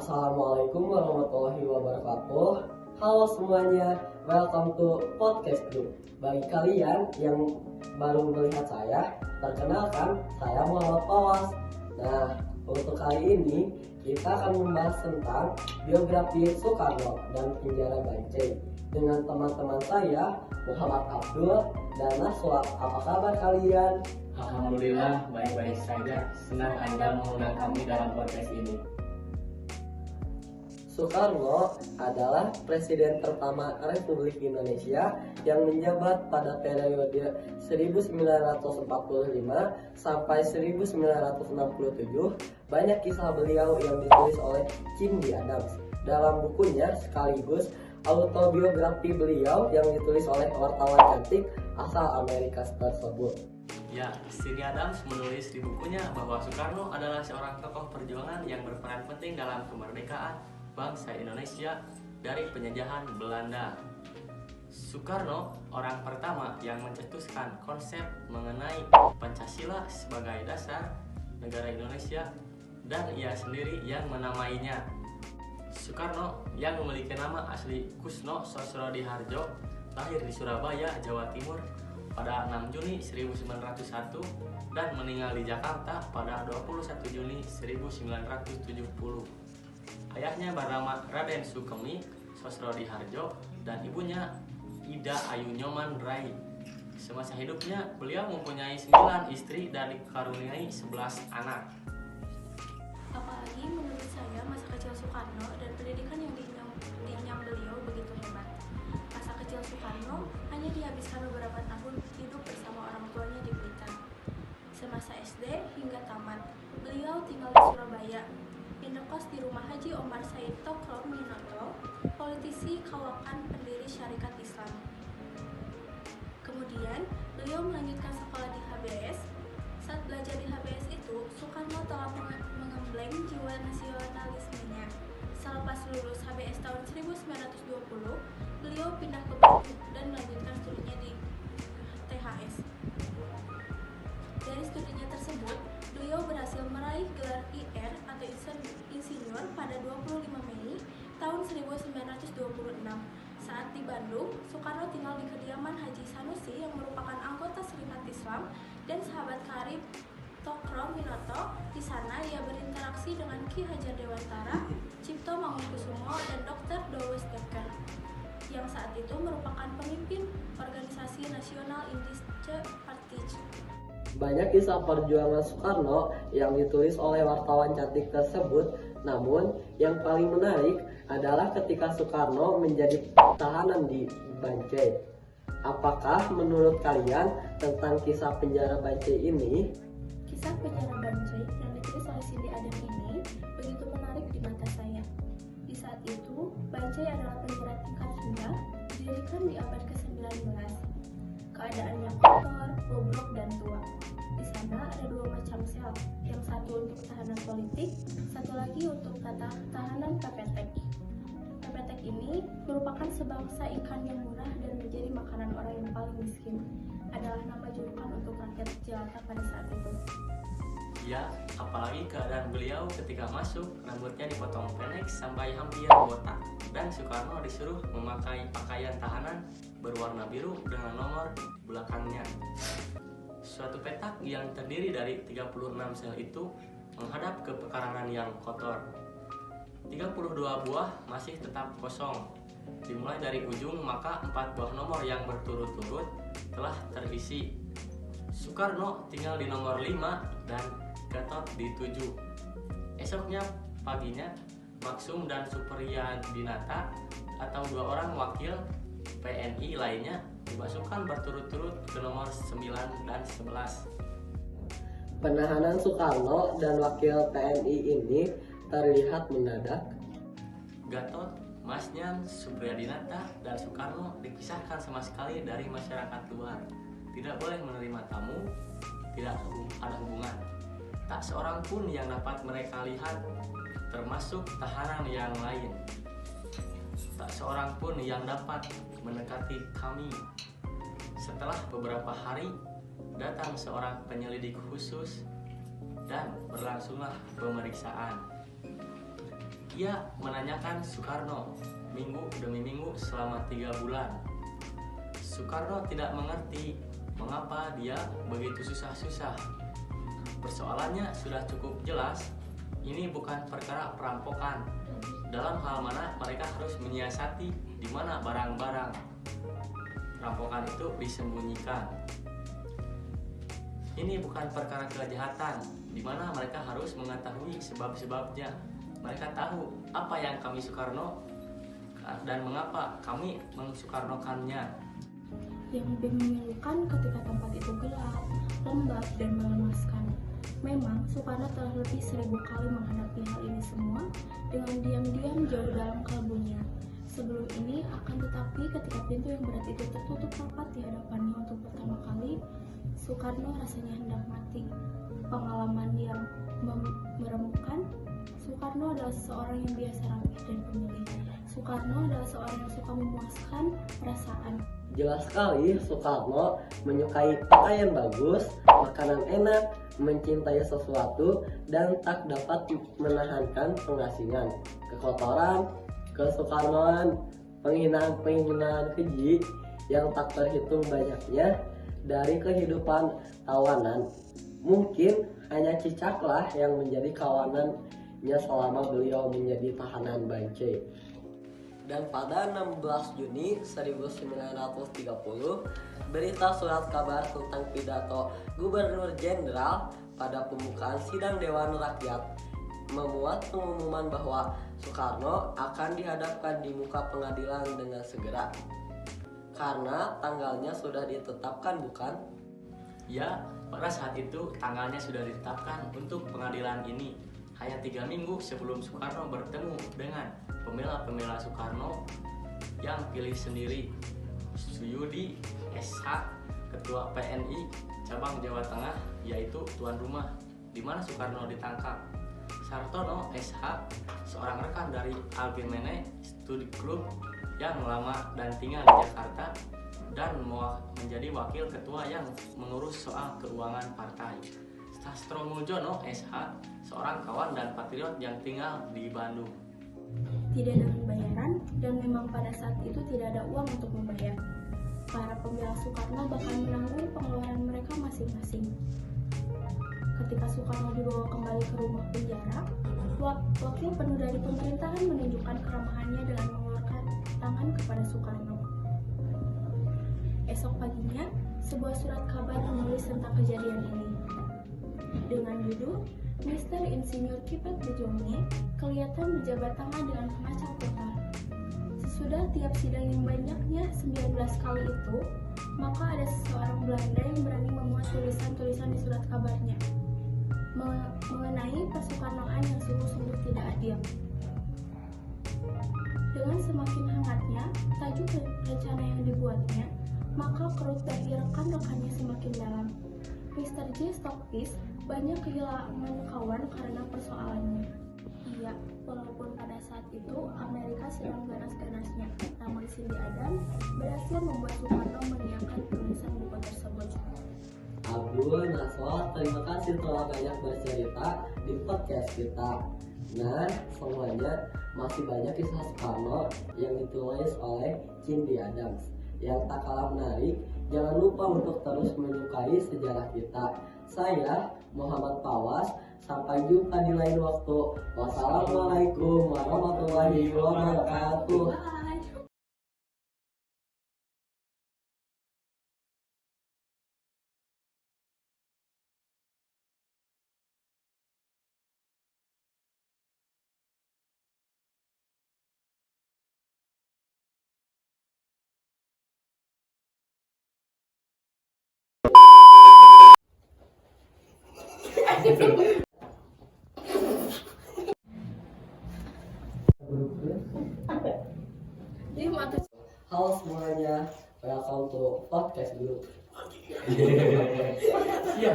Assalamualaikum warahmatullahi wabarakatuh. Halo semuanya, welcome to podcast group. Bagi kalian yang baru melihat saya, perkenalkan saya Muhammad Pawas. Nah, untuk kali ini kita akan membahas tentang biografi Soekarno dan penjara Bancai dengan teman-teman saya Muhammad Abdul dan Naswa. Apa kabar kalian? Alhamdulillah baik-baik saja. Senang Anda mengundang kami dalam podcast ini. Soekarno adalah presiden pertama Republik Indonesia yang menjabat pada periode 1945 sampai 1967. Banyak kisah beliau yang ditulis oleh Cindy Adams dalam bukunya sekaligus autobiografi beliau yang ditulis oleh wartawan cantik asal Amerika tersebut. Ya, Cindy Adams menulis di bukunya bahwa Soekarno adalah seorang tokoh perjuangan yang berperan penting dalam kemerdekaan bangsa Indonesia dari penjajahan Belanda. Soekarno orang pertama yang mencetuskan konsep mengenai Pancasila sebagai dasar negara Indonesia dan ia sendiri yang menamainya. Soekarno yang memiliki nama asli Kusno Sosrodihardjo lahir di Surabaya, Jawa Timur pada 6 Juni 1901 dan meninggal di Jakarta pada 21 Juni 1970. Ayahnya bernama Raden Sukemi Sosrodihardjo dan ibunya Ida Ayu Nyoman Rai. Semasa hidupnya beliau mempunyai 9 istri dan dikaruniai 11 anak. Apalagi menurut saya masa kecil Soekarno dan pendidikan yang dinyam beliau begitu hebat. Masa kecil Soekarno hanya dihabiskan beberapa tahun hidup bersama orang tuanya di Blitar. Semasa SD hingga tamat, beliau tinggal di Surabaya. Indekos di rumah Haji Omar Said Tokrom Minoto, politisi kawakan pendiri Syarikat Islam. Kemudian, beliau melanjutkan sekolah di HBS. Saat belajar di HBS itu, Soekarno telah mengembleng jiwa nasionalismenya. Selepas lulus HBS tahun 1920, beliau pindah ke Bandung dan melanjutkan studinya di THS. Dari studinya tersebut, beliau berhasil meraih gelar IR atau insinyur pada 25 Mei tahun 1926. Saat di Bandung, Soekarno tinggal di kediaman Haji Sanusi yang merupakan anggota Serikat Islam dan sahabat karib Tokrom Minoto. Di sana ia berinteraksi dengan Ki Hajar Dewantara, Cipto Mangunkusumo, dan Dr. Douwes Dekker yang saat itu merupakan pemimpin organisasi nasional Indische Partij. Banyak kisah perjuangan Soekarno yang ditulis oleh wartawan cantik tersebut, namun yang paling menarik adalah ketika Soekarno menjadi tahanan di Bancai. Apakah menurut kalian tentang kisah penjara Bancai ini? Kisah penjara Bancai yang ditulis oleh Cindy Adams ini begitu menarik di mata saya. Di saat itu, Bancai adalah penjara tingkat rendah, didirikan di abad ke-19. Keadaannya kotor, bobrok, dan tua. Di sana ada 2 macam sel, yang satu untuk tahanan politik, satu lagi untuk tahanan PPTK. PPTK ini merupakan sebangsa ikan yang murah dan menjadi makanan orang yang paling miskin. Adalah nama julukan untuk rakyat jelata pada saat itu. Ya, apalagi keadaan beliau ketika masuk, rambutnya dipotong pendek sampai hampir botak dan Soekarno disuruh memakai pakaian tahanan berwarna biru dengan nomor belakangnya. Suatu petak yang terdiri dari 36 sel itu menghadap ke pekarangan yang kotor. 32 buah masih tetap kosong. Dimulai dari ujung, maka 4 buah nomor yang berturut-turut telah terisi. Soekarno tinggal di nomor 5 dan Gatot di 7. Esoknya paginya, Maksum dan Supriyadinata atau 2 orang wakil PNI lainnya dimasukkan berturut-turut ke nomor 9 dan 11. Penahanan Soekarno dan wakil PNI ini terlihat mendadak. Gatot, Masnyan, Supriyadinata, dan Soekarno dipisahkan sama sekali dari masyarakat luar. Tidak boleh menerima tamu, tidak ada hubungan. Tak seorang pun yang dapat mereka lihat, termasuk tahanan yang lain. Tak seorang pun yang dapat mendekati kami. Setelah beberapa hari, datang seorang penyelidik khusus dan berlangsunglah pemeriksaan. Ia menanyakan Soekarno minggu demi minggu selama 3 bulan. Soekarno tidak mengerti mengapa dia begitu susah-susah. Persoalannya sudah cukup jelas, ini bukan perkara perampokan. Dalam hal mana mereka harus menyiasati di mana barang-barang perampokan itu disembunyikan. Ini bukan perkara kejahatan, di mana mereka harus mengetahui sebab-sebabnya. Mereka tahu apa yang kami Soekarno dan mengapa kami mensukarnokannya. Yang lebih memilukan ketika tempat itu gelap, lembab, dan melemaskan. Memang Soekarno telah lebih 1000 kali menghadapi hal ini semua dengan diam-diam jauh dalam kalbunya. Sebelum ini, akan tetapi ketika pintu yang berat itu tertutup rapat di hadapannya untuk pertama kali, Soekarno rasanya hendak mati. Pengalaman yang meremukkan. Soekarno adalah seseorang yang biasa rapi dan pemilih. Soekarno adalah seorang yang suka memuaskan perasaan. Jelas sekali Soekarno menyukai pakaian bagus, makanan enak, mencintai sesuatu, dan tak dapat menahankan pengasingan, kekotoran, kesoekarnoan, penghinaan-penghinaan keji yang tak terhitung banyaknya dari kehidupan tawanan. Mungkin hanya Cicaklah yang menjadi kawanannya selama beliau menjadi tahanan Bancai. Dan pada 16 Juni 1930, berita surat kabar tentang pidato Gubernur Jenderal pada pembukaan sidang Dewan Rakyat memuat pengumuman bahwa Soekarno akan dihadapkan di muka pengadilan dengan segera. Karena tanggalnya sudah ditetapkan, bukan? Ya, pada saat itu tanggalnya sudah ditetapkan untuk pengadilan ini. Hanya 3 minggu sebelum Soekarno bertemu dengan pembela-pembela Soekarno yang pilih sendiri, Suyudi SH, Ketua PNI cabang Jawa Tengah, yaitu tuan rumah, di mana Soekarno ditangkap. Sartono SH, seorang rekan dari Algemene Studi Club yang lama dan tinggal di Jakarta dan menjadi wakil ketua yang mengurus soal keuangan partai. Sastro Muljono SH, seorang kawan dan patriot yang tinggal di Bandung. Tidak dengan bayaran, dan memang pada saat itu tidak ada uang untuk membayar. Para pembela Soekarno bahkan menanggung pengeluaran mereka masing-masing. Ketika Soekarno dibawa kembali ke rumah penjara, wakil penuh dari pemerintahan menunjukkan keramahannya dengan mengeluarkan tangan kepada Soekarno. Esok paginya, sebuah surat kabar menulis tentang kejadian ini. Dengan judul, Mr. Insinyur Kipet Bejonge kelihatan berjabat tangan dengan pengacau kota. Sesudah tiap sidang yang banyaknya 19 kali itu, maka ada seseorang Belanda yang berani memuat tulisan-tulisan di surat kabarnya mengenai persoekarnoan yang sungguh-sungguh tidak adil. Dengan semakin hangatnya tajuk rencana yang dibuatnya, maka perut bagi rekan-rekannya semakin dalam. Mr. J. Stockfish banyak kehilangan kawan karena persoalannya. Iya, walaupun pada saat itu Amerika sedang ganas-ganasnya, namun Cindy Adams berhasil membuat Soekarno mengiyakan tulisan buku tersebut. Abdul Naswa, terima kasih telah banyak bercerita di podcast kita. Nah, semuanya masih banyak kisah Soekarno yang ditulis oleh Cindy Adams yang tak kalah menarik. Jangan lupa untuk terus menyukai sejarah kita. Saya Muhammad Pawas, sampai jumpa di lain waktu. Wassalamualaikum warahmatullahi wabarakatuh. Bye. Halo semuanya, welcome to podcast group. Iya.